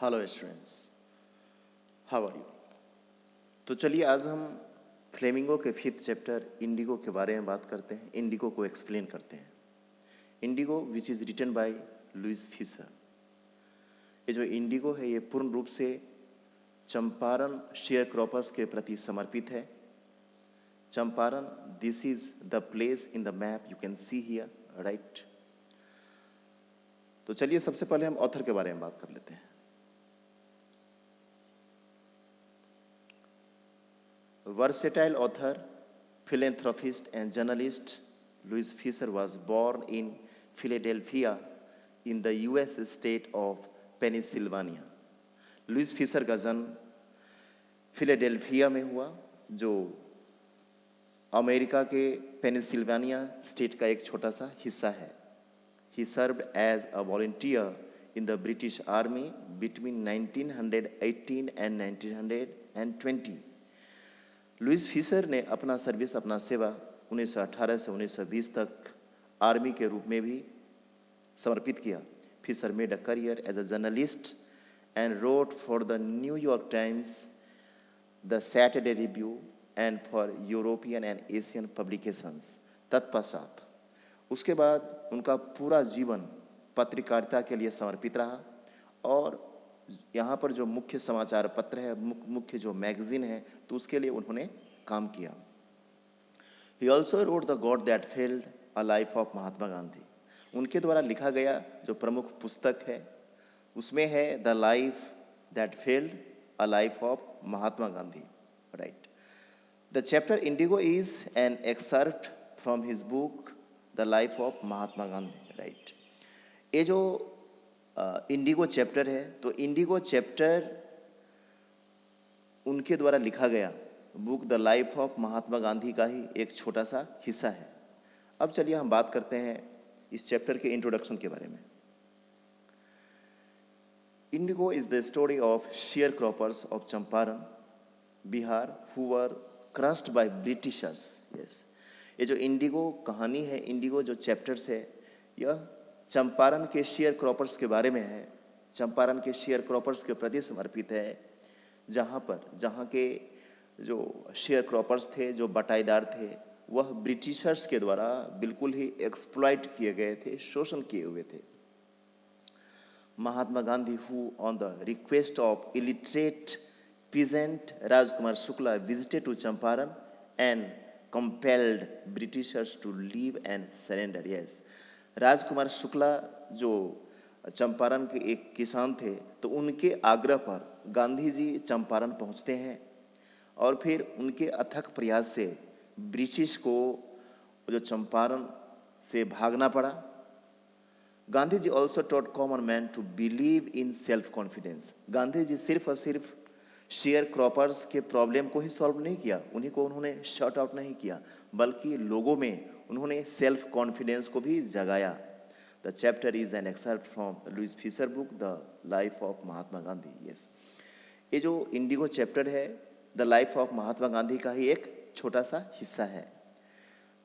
Hello students, how are you. तो चलिए आज हम फ्लेमिंगो के 5th चैप्टर इंडिगो के बारे में बात करते हैं। इंडिगो को एक्सप्लेन करते हैं। Indigo which is written by Louis Fischer. ये जो इंडिगो है ये पूर्ण रूप से चंपारण शेयर क्रॉपर्स के प्रति समर्पित है। Champaran, this is the place in the map you can see here, right. तो चलिए सबसे पहले हम ऑथर के बारे में बात कर लेते हैं। Versatile author, philanthropist and journalist, Louis Fisher was born in Philadelphia in the US state of Pennsylvania. Louis Fischer का जन्म फिलाडेल्फिया में हुआ, जो अमेरिका के पेनिसिल्वानिया स्टेट का एक छोटा सा हिस्सा है। He served as a volunteer in the British Army between 1918 and 1920. Louis Fisher ने अपना सेवा 1918 से 1920 तक आर्मी के रूप में भी समर्पित किया। Fischer made a career as a journalist and wrote for the New York Times, the Saturday Review and for European and Asian publications. तत्पश्चात उसके बाद उनका पूरा जीवन पत्रकारिता के लिए समर्पित रहा और यहाँ पर जो मुख्य समाचार पत्र है, मुख्य जो मैगजीन है, तो उसके लिए उन्होंने काम किया। He also wrote the God that failed, a life of Mahatma Gandhi. उनके द्वारा लिखा गया जो प्रमुख पुस्तक है उसमें है the life that failed, a life of Mahatma Gandhi, right. The chapter Indigo is an excerpt from his book the life of Mahatma Gandhi, right. ये जो इंडिगो चैप्टर है, तो इंडिगो चैप्टर उनके द्वारा लिखा गया book the life of Mahatma Gandhi का ही एक छोटा सा हिस्सा है। अब चलिए हम बात करते हैं इस चैप्टर के इंट्रोडक्शन के बारे में। Indigo is the story of share croppers of Champaran, Bihar, who were crossed by Britishers. Yes, ये जो इंडिगो कहानी है, इंडिगो जो चैप्टर्स है, यह चंपारण के शेयर क्रॉपर्स के बारे में है। चंपारण के शेयर क्रॉपर्स के प्रति समर्पित है, जहाँ के जो शेयर क्रॉपर्स थे, जो बटाईदार थे, वह ब्रिटिशर्स के द्वारा बिल्कुल ही एक्सप्लॉइट किए गए थे, शोषण किए हुए थे। Mahatma Gandhi, who on the request of illiterate peasant Rajkumar Shukla visited to Champaran and compelled Britishers to leave and surrender. Yes, Rajkumar Shukla जो चंपारण के एक किसान थे, तो उनके आग्रह पर गांधी जी चंपारण पहुंचते हैं और फिर उनके अथक प्रयास से ब्रिटिश को जो चंपारण से भागना पड़ा। Gandhi ji also taught common man to believe in self confidence. Gandhi ji सिर्फ और सिर्फ शेयर क्रॉपर्स के प्रॉब्लम को ही सॉल्व नहीं किया, उन्हीं को उन्होंने शॉर्ट आउट नहीं किया, बल्कि लोगों में उन्होंने सेल्फ कॉन्फिडेंस को भी जगाया। The chapter is an excerpt from Louis Fischer book the life of Mahatma Gandhi. Yes, ये जो इंडिगो चैप्टर है, the life of Mahatma Gandhi का ही एक छोटा सा हिस्सा है।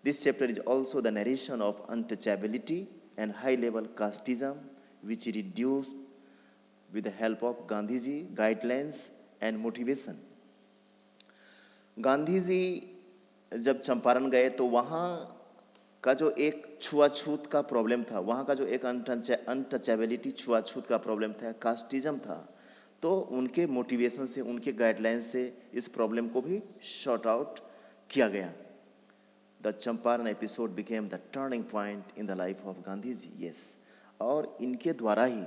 This chapter is also the narration of untouchability and high level casteism which reduce with the help of Gandhi ji guidelines and motivation. Gandhi ji जब चंपारण गए तो वहाँ का जो एक छुआछूत का प्रॉब्लम था, वहाँ का जो एक अनटचेबिलिटी, छुआछूत का प्रॉब्लम था, कास्टिज्म था, तो उनके मोटिवेशन से, उनके गाइडलाइन से इस प्रॉब्लम को भी शॉर्ट आउट किया गया। The Champaran episode became the turning point in the life of Gandhi ji. Yes, और इनके द्वारा ही,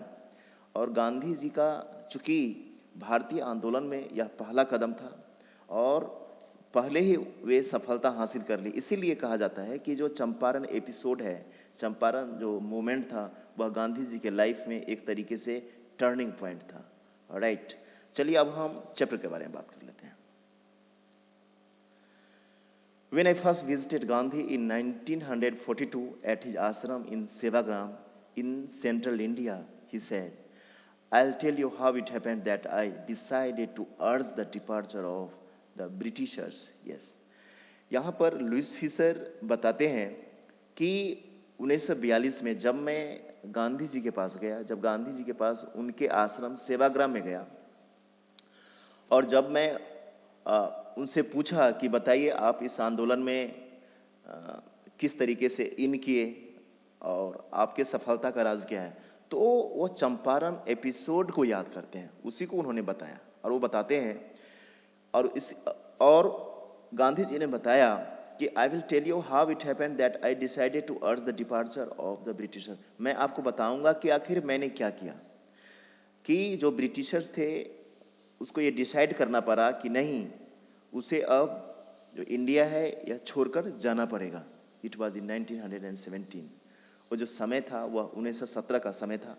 और गांधी जी का चूँकि भारतीय आंदोलन में यह पहला कदम था और पहले ही वे सफलता हासिल कर ली, इसीलिए कहा जाता है कि जो चंपारण एपिसोड है, चंपारण जो मोमेंट था, वह गांधी जी के लाइफ में एक तरीके से टर्निंग पॉइंट था, राइट। चलिए अब हम चैप्टर के बारे में बात कर लेते हैं। When I first visited Gandhi in 1942 at his ashram in Sevagram in central India, he said, I'll tell you how it happened that I decided to urge the departure of the Britishers. Yes, यहाँ पर Louis Fisher बताते हैं कि 1942 में जब मैं गांधी जी के पास गया, जब गांधी जी के पास उनके आश्रम सेवाग्राम में गया, और जब मैं उनसे पूछा कि बताइए आप इस आंदोलन में किस तरीके से इन किए और आपके सफलता का राज क्या है, तो वो चंपारण एपिसोड को याद करते हैं, उसी को उन्होंने बताया। और वो बताते हैं और गांधी जी ने बताया कि I will tell you how it happened that I decided to urge the departure of the Britisher. मैं आपको बताऊंगा कि आखिर मैंने क्या किया कि जो ब्रिटिशर्स थे उसको ये डिसाइड करना पड़ा कि नहीं, उसे अब जो इंडिया है यह छोड़कर जाना पड़ेगा। इट वॉज इन 1917। वो जो समय था वह 1917 का समय था।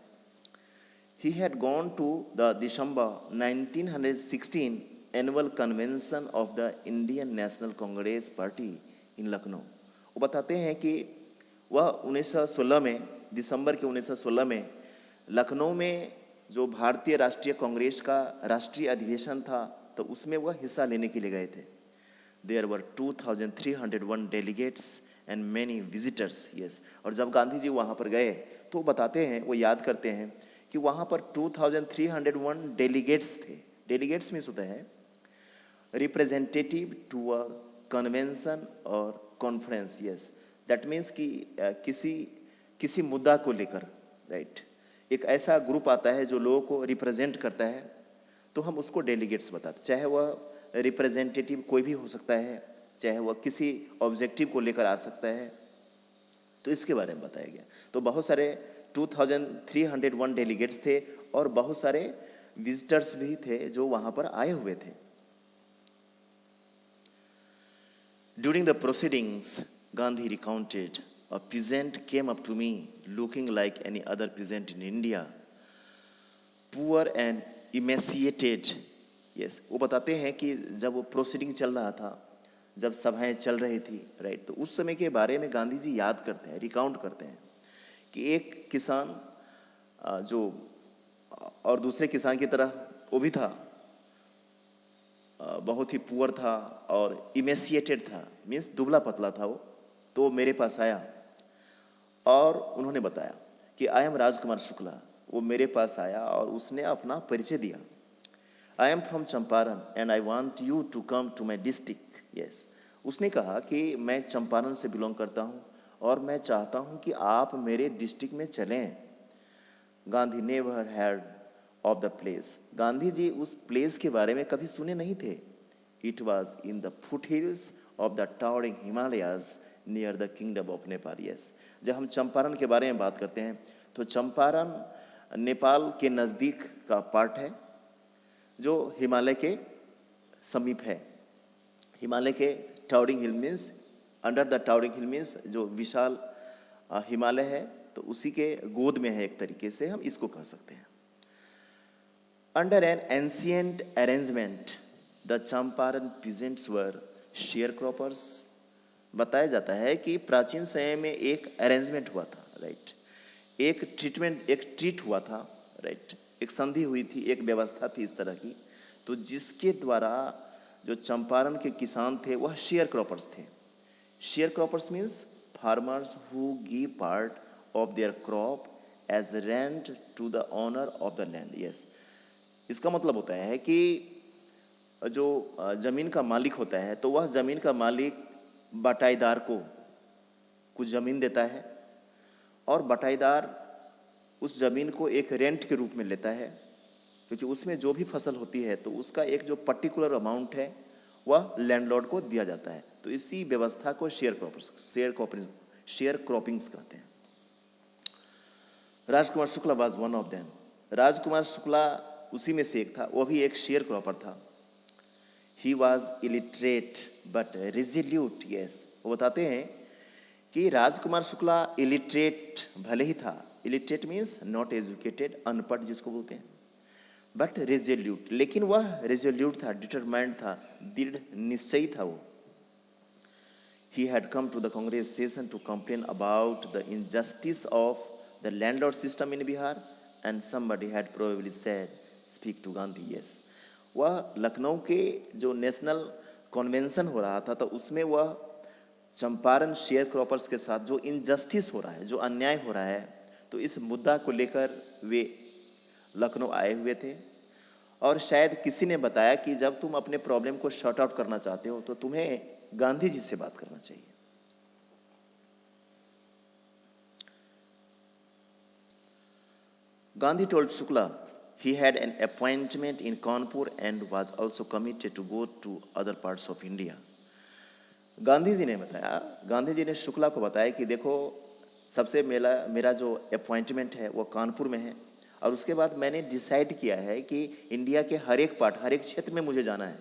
He had gone to the December 1916 annual convention of the Indian National Congress Party in Lucknow। वो बताते हैं कि वह 1916 में, दिसंबर के 1916 में लखनऊ में जो भारतीय राष्ट्रीय कांग्रेस का राष्ट्रीय अधिवेशन था, तो उसमें वह हिस्सा लेने के लिए गए थे। There were 2301 delegates and many visitors। yes। और जब गांधी जी वहाँ पर गए तो बताते हैं, वो याद करते हैं कि वहाँ पर 2301 डेलीगेट्स थे। डेलीगेट्स मीन्स होता है रिप्रेजेंटेटिव टू अ कन्वेंशन और कॉन्फ्रेंस। यस, दैट मीन्स कि किसी मुद्दा को लेकर, राइट, एक ऐसा ग्रुप आता है जो लोगों को रिप्रेजेंट करता है, तो हम उसको डेलीगेट्स बताते। चाहे वह रिप्रेजेंटेटिव कोई भी हो सकता है, चाहे वह किसी ऑब्जेक्टिव को लेकर आ सकता है, तो इसके बारे में बताया गया। तो बहुत सारे 2301 डेलीगेट्स थे और बहुत सारे विजिटर्स भी थे जो वहां पर आए हुए थे। During the proceedings Gandhi recounted a peasant came up to me looking like any other peasant in India, poor and emaciated। yes, वो बताते हैं कि जब वो प्रोसीडिंग चल रहा था, जब सभाएं चल रही थी, राइट, तो उस समय के बारे में गांधी जी याद करते हैं, रिकाउंट करते हैं कि एक किसान जो और दूसरे किसान की तरह वो भी था, बहुत ही पुअर था और इमेसिएटेड था, मीन्स दुबला पतला था वो। तो मेरे पास आया और उन्होंने बताया कि आई एम राजकुमार शुक्ला। वो मेरे पास आया और उसने अपना परिचय दिया। I am from Champaran and I want you to come to my district. Yes, उसने कहा कि मैं चंपारण से बिलोंग करता हूँ और मैं चाहता हूँ कि आप मेरे डिस्ट्रिक्ट में चलें। Gandhi never had of the place. Gandhi ji उस प्लेस के बारे में कभी सुने नहीं थे। It was in the foot hills of the towering Himalayas near the kingdom of Nepal. Yes, जब हम चंपारण के बारे में बात करते हैं तो चंपारण नेपाल के नज़दीक का पार्ट है जो हिमालय के समीप है। हिमालय के towering hill means, under the towering hill means जो विशाल हिमालय है, तो उसी के गोद में है, एक तरीके से हम इसको कह सकते हैं। Under N ancient arrangement the Champaran peasants were share croppers. बताया जाता है कि प्राचीन समय में एक अरेंजमेंट हुआ था, राइट, एक ट्रीट हुआ था, राइट, एक संधि हुई थी, एक व्यवस्था थी इस तरह की, तो जिसके द्वारा जो चंपारण के किसान थे वह शेयर क्रॉपर्स थे। Sharecroppers means farmers who give part of their crop as rent to the owner of the land. Yes, इसका मतलब होता है कि जो जमीन का मालिक होता है तो वह जमीन का मालिक बटाईदार को कुछ जमीन देता है और बटाईदार उस जमीन को एक रेंट के रूप में लेता है, क्योंकि उसमें जो भी फसल होती है तो उसका एक जो पर्टिकुलर अमाउंट है वह लैंडलॉर्ड को दिया जाता है। तो इसी व्यवस्था को शेयर क्रॉपिंग्स कहते हैं। Rajkumar Shukla was one of them. Rajkumar Shukla उसी में से एक था, वो भी एक शेयर क्रॉपर था। He was illiterate but resolute. Yes, वो बताते हैं कि राजकुमार शुक्ला इलिटरेट भले ही था, इलिटरेट मीन्स नॉट एजुकेटेड, अनपढ़ जिसको बोलते हैं, बट रिजोल्यूट, लेकिन वह रिजोल्यूट था, डिटरमाइंड था, दृढ़ निश्चयी था वो। He had come to the Congress session to complain about the injustice of the landlord system in Bihar, and somebody had probably said, "Speak to Gandhi." Yes, वह लखनऊ के जो नेशनल कन्वेंशन हो रहा था तो उसमें वह चंपारण शेयर क्रॉपर्स के साथ जो इनजस्टिस हो रहा है, जो अन्याय हो रहा है, तो इस मुद्दा को लेकर वे लखनऊ आए हुए थे और शायद किसी ने बताया कि जब तुम अपने प्रॉब्लम को शॉर्ट आउट करना चाहते हो तो तुम्हें गांधी जी से बात करना चाहिए। Gandhi told Shukla he had an appointment in Kanpur and was also committed to go to other parts of India. Gandhi ji ने बताया, गांधी जी ने शुक्ला को बताया कि देखो सबसे मेरा जो अपॉइंटमेंट है वो कानपुर में है और उसके बाद मैंने डिसाइड किया है कि इंडिया के हर एक पार्ट, हर एक क्षेत्र में मुझे जाना है।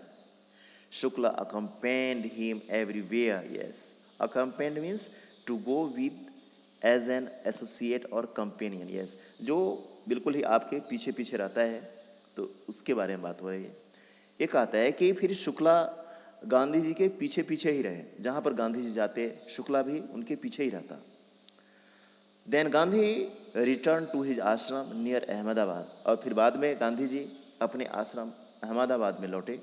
Shukla accompanied him everywhere. Yes, accompanied means to go with as an associate or companion. Yes, जो बिल्कुल ही आपके पीछे पीछे रहता है, तो उसके बारे में बात हो रही है। एक आता है कि फिर शुक्ला गांधी जी के पीछे पीछे ही रहे, जहाँ पर गांधी जी जाते शुक्ला भी उनके पीछे ही रहता। Then Gandhi return to his ashram near Ahmedabad, और फिर बाद में गांधी जी अपने आश्रम अहमदाबाद में लौटे।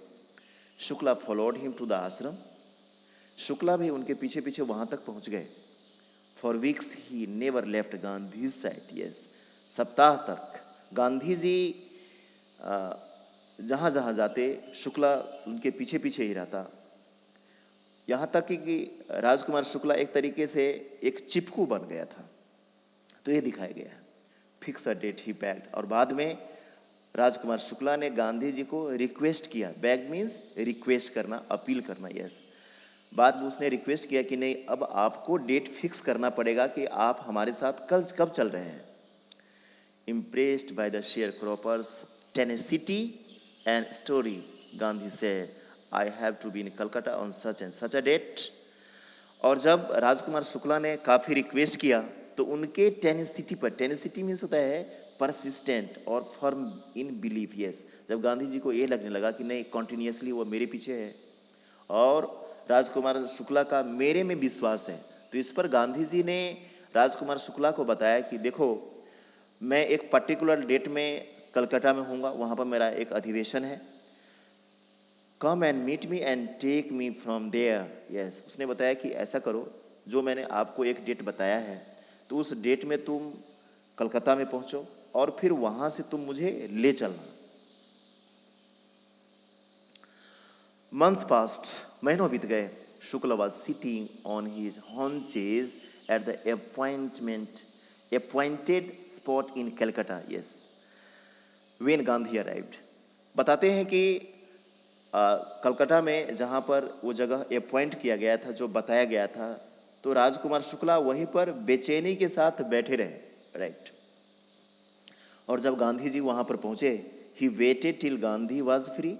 Shukla followed him to the ashram, Shukla भी उनके पीछे पीछे वहाँ तक पहुँच गए। For weeks he never left Gandhi side. Yes, सप्ताह तक गांधी जी जहाँ जहाँ जाते शुक्ला उनके पीछे पीछे ही रहता, यहाँ तक कि राजकुमार शुक्ला एक तरीके से एक चिपकू बन गया था। तो ये दिखाया गया है। Fix a date he bagged, और बाद में राजकुमार शुक्ला ने गांधी जी को रिक्वेस्ट किया। बैग मीन्स रिक्वेस्ट करना, अपील करना। यस, बाद में उसने रिक्वेस्ट किया कि नहीं, अब आपको डेट फिक्स करना पड़ेगा कि आप हमारे साथ कल कब चल रहे हैं। Impressed by the sharecroppers' tenacity and story, Gandhi said, "I have to be in Calcutta on such and such a date." और जब राजकुमार शुक्ला ने काफ़ी रिक्वेस्ट किया तो उनके टेनेसिटी पर, टेनेसिटी मीन्स होता है परसिस्टेंट और फर्म इन बिलीफ। यस, जब गांधी जी को ये लगने लगा कि नहीं, कॉन्टिन्यूसली वो मेरे पीछे है और राजकुमार शुक्ला का मेरे में विश्वास है, तो इस पर गांधी जी ने राजकुमार शुक्ला को बताया कि देखो, मैं एक पर्टिकुलर डेट में कलकत्ता में हूँगा, वहाँ पर मेरा एक अधिवेशन है। Come and meet me and take me from there. Yes, उसने बताया कि ऐसा करो, जो मैंने आपको एक डेट बताया है तो उस डेट में तुम कलकत्ता में पहुँचो और फिर वहाँ से तुम मुझे ले चलना। मंथ्स पास्ट, महीनों बीत गए। Shukla was sitting on his haunches at the appointed spot in Calcutta. Yes, when Gandhi arrived. बताते हैं कि कलकत्ता में जहाँ पर वो जगह अपॉइंट किया गया था, जो बताया गया था, तो राजकुमार शुक्ला वहीं पर बेचैनी के साथ बैठे रहे। राइट, और जब गांधी जी वहाँ पर पहुँचे, he waited till Gandhi was free,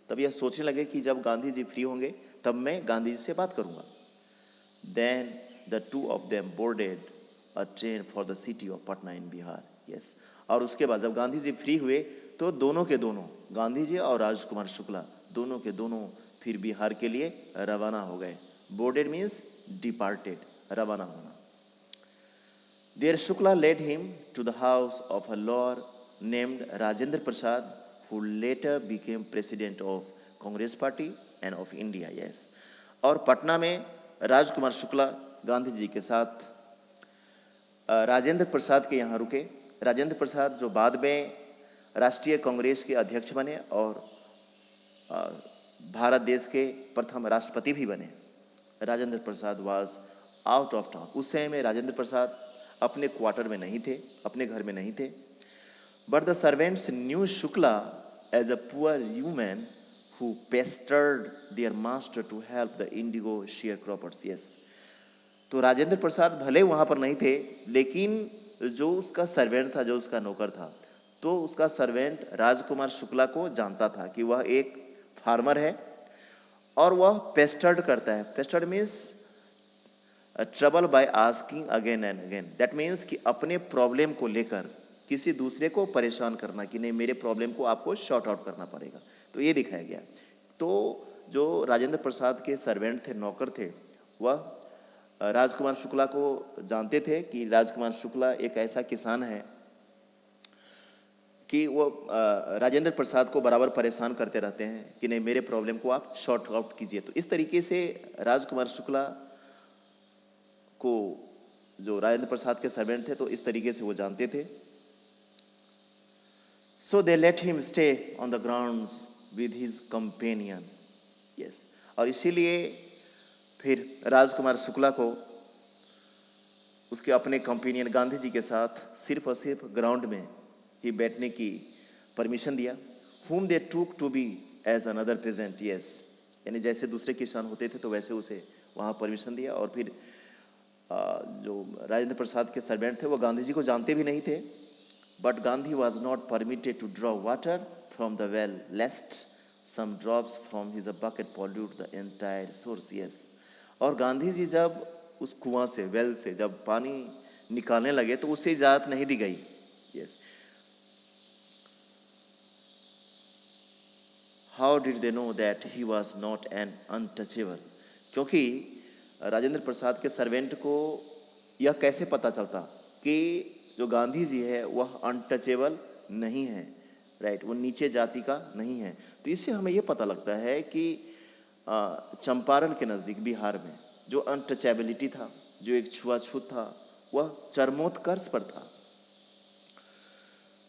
तब यह सोचने लगे कि जब गांधी जी फ्री होंगे तब मैं गांधी जी से बात करूँगा। Then the two of them boarded a train for the city of Patna in Bihar. Yes, और उसके बाद जब गांधी जी फ्री हुए तो दोनों के दोनों, गांधी जी और राजकुमार शुक्ला दोनों के दोनों फिर बिहार के लिए रवाना हो गए। बोर्डेड मीन्स डिपार्टेड, रवाना होना। There Shukla led him to the house of a lawyer named Rajendra Prasad, who later became president of Congress party and of India. Yes, और पटना में राजकुमार शुक्ला गांधी जी के साथ राजेंद्र प्रसाद के यहाँ रुके। राजेंद्र प्रसाद जो बाद में राष्ट्रीय कांग्रेस के अध्यक्ष बने और भारत देश के प्रथम राष्ट्रपति भी बने। Rajendra Prasad was out of town. उस समय में राजेंद्र प्रसाद अपने क्वार्टर में नहीं थे, अपने घर में नहीं थे। But the servants knew Shukla as a poor human who pestered their master to help the indigo sharecroppers. Yes, तो राजेंद्र प्रसाद भले वहाँ पर नहीं थे, लेकिन जो उसका सर्वेंट था, जो उसका नौकर था, तो उसका सर्वेंट राजकुमार शुक्ला को जानता था कि वह एक फार्मर है और वह पेस्टर्ड करता है। पेस्टर्ड means trouble by asking again and again. That means कि अपने प्रॉब्लम को लेकर किसी दूसरे को परेशान करना कि नहीं, मेरे प्रॉब्लम को आपको शॉर्ट आउट करना पड़ेगा। तो ये दिखाया गया। तो जो राजेंद्र प्रसाद के सर्वेंट थे, नौकर थे, वह राजकुमार शुक्ला को जानते थे कि राजकुमार शुक्ला एक ऐसा किसान है कि वो राजेंद्र प्रसाद को बराबर परेशान करते रहते हैं कि नहीं, मेरे प्रॉब्लम को आप शॉर्ट आउट कीजिए। तो इस तरीके से राजकुमार शुक्ला को जो राजेंद्र प्रसाद के सर्वेंट थे, तो इस तरीके से वो जानते थे. So they let him stay on the grounds with his companion. Yes. और इसीलिए फिर राजकुमार शुक्ला को उसके अपने कंपेनियन गांधी जी के साथ सिर्फ और सिर्फ ग्राउंड में ही बैठने की परमिशन दिया. Whom they took to be as another present. Yes. यानी जैसे दूसरे किसान होते थे तो वैसे उसे वहाँ परमिशन दिया. और फिर जो राजेंद्र प्रसाद के सर्वेंट थे वो गांधी जी को जानते भी नहीं थे. But Gandhi was not permitted to draw water from the well, lest some drops from his bucket pollute the entire source. Yes. और गांधी जी जब उस कुआं से, वेल से जब पानी निकालने लगे तो उसे इजाजत नहीं दी गई. Yes. How did they know that he was not an untouchable? क्योंकि राजेंद्र प्रसाद के सर्वेंट को यह कैसे पता चलता कि जो गांधी जी है वह अनटचेबल नहीं है, राइट, वो नीचे जाति का नहीं है. तो इससे हमें ये पता लगता है कि चंपारण के नज़दीक बिहार में जो अनटचेबिलिटी था, जो एक छुआछूत था, वह चरमोत्कर्ष पर था.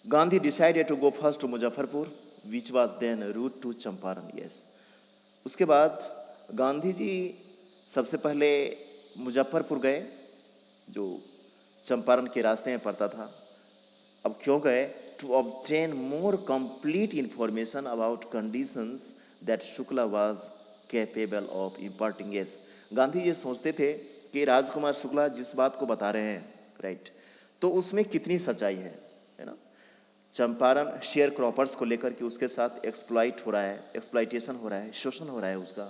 Gandhi decided to go first to Muzaffarpur which was then route to Champaran. Yes. उसके बाद गांधी जी सबसे पहले मुजफ्फरपुर गए जो चंपारण के रास्ते में पड़ता था. अब क्यों गए? To obtain more complete information about conditions that Shukla was capable of imparting. Yes. Gandhi ji सोचते थे कि राजकुमार शुक्ला जिस बात को बता रहे हैं, राइट, तो उसमें कितनी सच्चाई है ना. चंपारण शेयर क्रॉपर्स को लेकर के उसके साथ एक्सप्लॉइट हो रहा है, एक्सप्लॉइटेशन हो रहा है, शोषण हो रहा है उसका,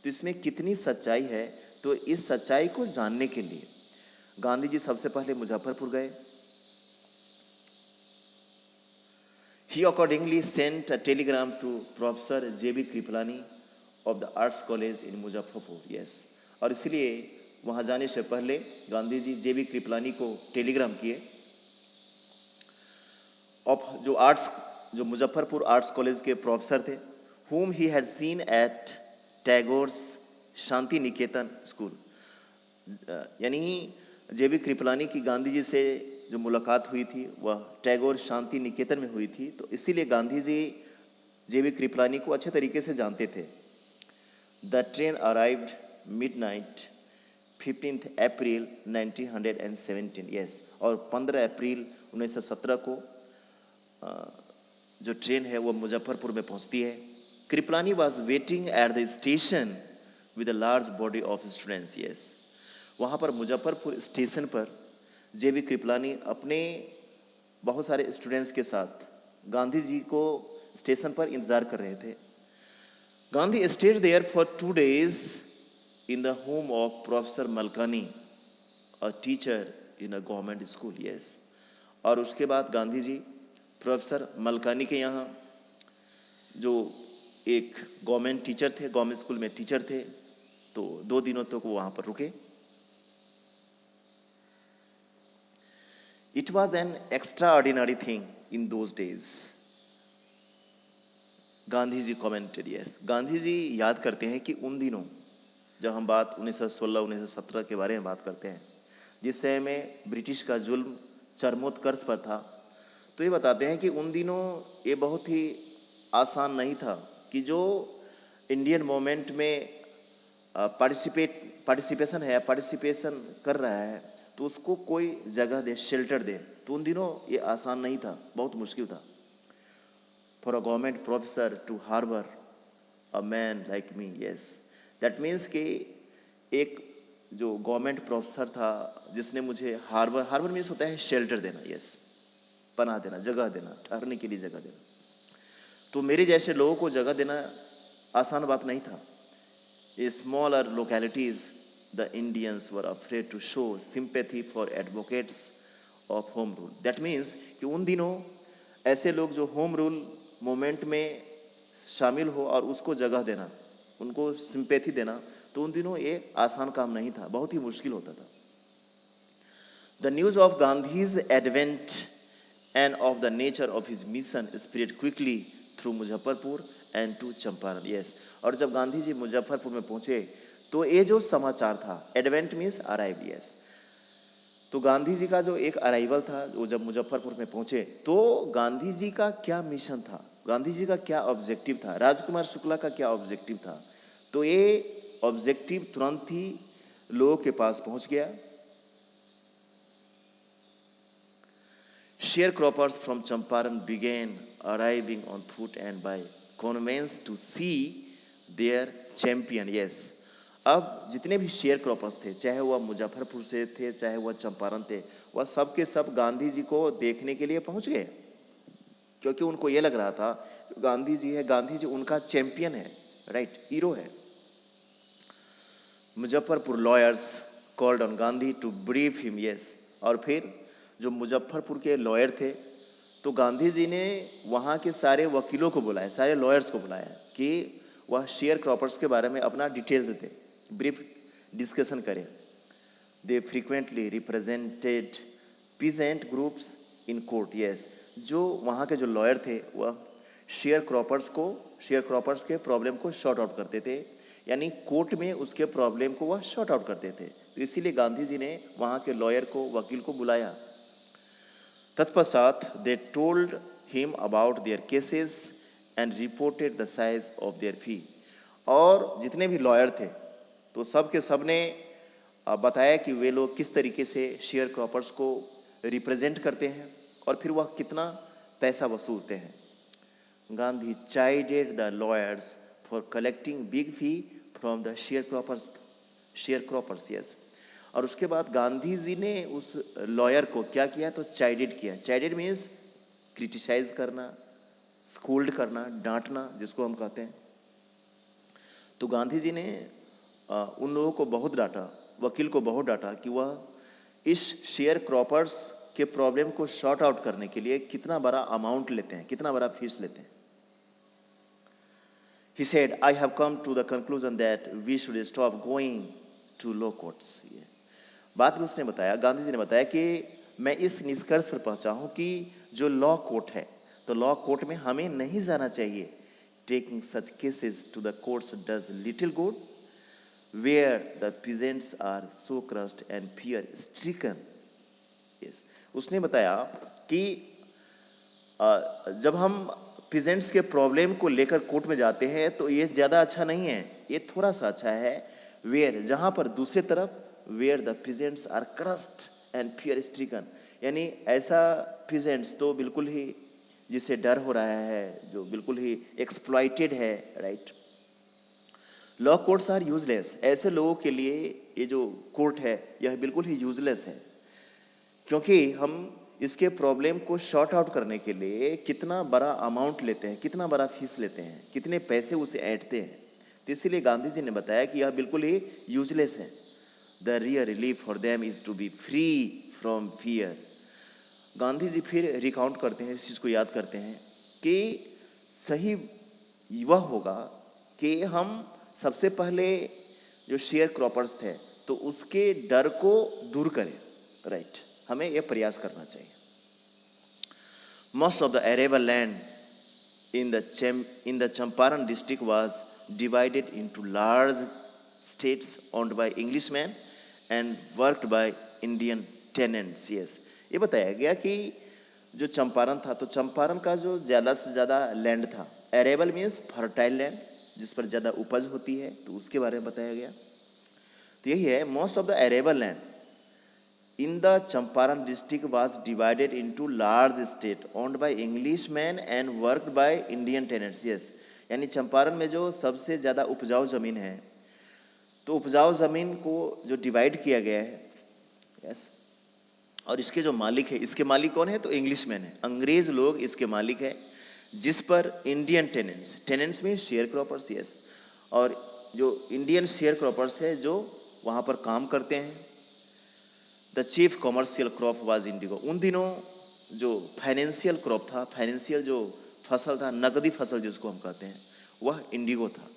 तो इसमें कितनी सच्चाई है. तो इस सच्चाई को जानने के लिए गांधी जी सबसे पहले मुजफ्फरपुर गए. He accordingly sent a telegram to Professor J.B. Kripalani of the Arts College in Muzaffarpur. Yes. और इसलिए वहाँ जाने से पहले गांधी जी J.B. कृपलानी को टेलीग्राम किए. और जो मुजफ्फरपुर आर्ट्स कॉलेज के प्रोफेसर थे, whom he had seen at Tagore's Shanti Niketan school. यानी J.B. कृपलानी की गांधी जी से जो मुलाकात हुई थी वह टैगोर शांति निकेतन में हुई थी. तो इसीलिए गांधी जी J.B. कृपलानी को अच्छे तरीके से जानते थे. The train arrived midnight 15 April 1917. Yes. और 15 अप्रैल 1917 को जो ट्रेन है वो मुजफ्फरपुर में पहुंचती है. Kripalani was waiting at the station with a large body of students. Yes. वहाँ पर मुजफ्फरपुर स्टेशन पर J.B. कृपलानी अपने बहुत सारे स्टूडेंट्स के साथ गांधी जी को स्टेशन पर इंतज़ार कर रहे थे. Gandhi stayed there for 2 days in the home of professor Malkani, a teacher in a government school. Yes. और उसके बाद गांधी जी प्रोफेसर मलकानी के यहाँ, जो एक गवर्नमेंट टीचर थे, गवर्नमेंट स्कूल में टीचर थे, तो 2 दिनों तक वो वहाँ पर रुके. It was an extraordinary thing in those days. Gandhi ji commented. Yes. Gandhi ji याद करते हैं कि उन दिनों, जब हम बात 1916-1917 के बारे में बात करते हैं, जिस समय में ब्रिटिश का जुल्म चरमोत्कर्ष पर था, तो ये बताते हैं कि उन दिनों ये बहुत ही आसान नहीं था कि जो इंडियन मूवमेंट में पार्टिसिपेशन कर रहा है तो उसको कोई जगह दे, शेल्टर दे. तो उन दिनों ये आसान नहीं था, बहुत मुश्किल था. For a government professor to harbour a man like me. Yes. That means कि एक जो गवर्नमेंट प्रोफेसर था जिसने मुझे हार्बर मीन्स होता है शेल्टर देना. यस. पनाह देना, जगह देना, ठहरने के लिए जगह देना. तो मेरे जैसे लोगों को जगह देना आसान बात नहीं था. ये smaller localities, the Indians were afraid to show sympathy for advocates of home rule. That means कि उन दिनों ऐसे लोग जो होम रूल मूवमेंट में शामिल हो और उसको जगह देना, उनको सिंपैथी देना, तो उन दिनों ये आसान काम नहीं था, बहुत ही मुश्किल होता था. The news of Gandhi's advent and of the nature of his mission spread quickly through Muzaffarpur and to Champaran. Yes. और जब गांधी जी मुजफ्फरपुर में पहुंचे तो ये जो समाचार था, एडवेंट मीन्स अराइव. यस. तो गांधी जी का जो एक अराइवल था, वो जब मुजफ्फरपुर में पहुंचे, तो गांधी जी का क्या मिशन था, गांधी जी का क्या ऑब्जेक्टिव था, राजकुमार शुक्ला का क्या ऑब्जेक्टिव था, तो ये ऑब्जेक्टिव तुरंत ही लोगों के पास पहुंच गया। Sharecroppers from Champaran began arriving on foot and by conveyance to see their champion. Yes. अब जितने भी शेयर क्रॉपर्स थे, चाहे वह मुजफ्फरपुर से थे, चाहे वह चंपारण थे, वह सब के सब गांधी जी को देखने के लिए पहुंच गए, क्योंकि उनको यह लग रहा था गांधी जी है, गांधी जी उनका चैंपियन है, राइट, हीरो है। Muzaffarpur lawyers called on Gandhi to brief him. Yes. और फिर जो मुजफ्फरपुर के लॉयर थे, तो गांधी जी ने वहाँ के सारे वकीलों को बुलाया, सारे लॉयर्स को बुलाया कि वह शेयर क्रॉपर्स के बारे में अपना डिटेल देते, ब्रीफ डिस्कशन करें। They frequently represented peasant groups in court. Yes. जो वहाँ के जो लॉयर थे वह शेयर क्रॉपर्स के प्रॉब्लम को शॉर्ट आउट करते थे, यानी कोर्ट में उसके प्रॉब्लम को वह शॉर्ट आउट करते थे। तो इसीलिए गांधी जी ने वहाँ के लॉयर को, वकील को बुलाया। तत्पश्चात they told him about their cases and reported the size of their fee. और जितने भी लॉयर थे तो सब के सब ने बताया कि वे लोग किस तरीके से शेयर क्रॉपर्स को रिप्रेजेंट करते हैं और फिर वह कितना पैसा वसूलते हैं। Gandhi chided the lawyers for collecting big fee from the share croppers. Yes. और उसके बाद गांधी जी ने उस लॉयर को क्या किया, तो चाइडेड किया। चाइडेड मीन्स क्रिटिसाइज करना, स्कोल्ड करना, डांटना, जिसको हम कहते हैं। तो गांधी जी ने उन लोगों को बहुत डांटा, वकील को बहुत डांटा कि वह इस शेयर क्रॉपर्स के प्रॉब्लम को शॉर्ट आउट करने के लिए कितना बड़ा अमाउंट लेते हैं, कितना बड़ा फीस लेते हैं। He said, I have come to the conclusion that we should stop going to law courts. बात भी उसने बताया, गांधी जी ने बताया कि मैं इस निष्कर्ष पर पहुंचा हूं कि जो लॉ कोर्ट है, तो लॉ कोर्ट में हमें नहीं जाना चाहिए। Taking such cases to the courts does little good, where the peasants are so crushed and fear stricken. Yes. उसने बताया कि जब हम पीजेंट्स के प्रॉब्लम को लेकर कोर्ट में जाते हैं तो ये ज़्यादा अच्छा नहीं है, ये थोड़ा सा अच्छा है। वेयर, जहाँ पर दूसरे तरफ, where the peasants are crushed and fear stricken, यानी ऐसा पीजेंट्स तो बिल्कुल ही जिसे डर हो रहा है, जो बिल्कुल ही एक्सप्लॉइटेड है, right. Law courts are useless, ऐसे लोगों के लिए ये जो कोर्ट है यह बिल्कुल ही यूजलेस है, क्योंकि हम इसके प्रॉब्लम को शॉर्ट आउट करने के लिए कितना बड़ा अमाउंट लेते हैं, कितना बड़ा फीस लेते हैं, कितने पैसे उसे ऐंठते हैं। तो इसीलिए गांधी जी ने बताया कि यह बिल्कुल ही यूजलेस है। The real relief for them is to be free from fear. Gandhi ji फिर रिकाउंट करते हैं, इस चीज़ को याद करते हैं कि सही वह होगा कि हम सबसे पहले जो शेयर क्रॉपर्स थे तो उसके डर को दूर करें, राइट। हमें यह प्रयास करना चाहिए। Most of the arable land in the Champaran district was divided into large states owned by Englishmen and worked by Indian tenants. Yes. ये बताया गया कि जो चंपारण था, तो चंपारण का जो ज़्यादा से ज़्यादा लैंड था, एरेबल मीन्स फर्टाइल लैंड, जिस पर ज़्यादा उपज होती है, तो उसके बारे में बताया गया। तो यही है, most of the arable land in the Champaran district was divided into large state owned by Englishmen and worked by Indian tenants. Yes. यानी चंपारण में जो सबसे ज़्यादा उपजाऊ ज़मीन है, तो उपजाऊ ज़मीन को जो डिवाइड किया गया है, यस, और इसके जो मालिक है, इसके मालिक कौन है, तो इंग्लिशमैन है, अंग्रेज लोग इसके मालिक है, जिस पर इंडियन टेनेंट्स में शेयर क्रॉपर्स, यस, और जो इंडियन शेयर क्रॉपर्स है जो वहाँ पर काम करते हैं। The chief commercial crop was Indigo. उन दिनों जो फाइनेंशियल क्रॉप था, फाइनेंशियल जो फसल था, नकदी फसल जिसको हम कहते हैं, वह इंडिगो था।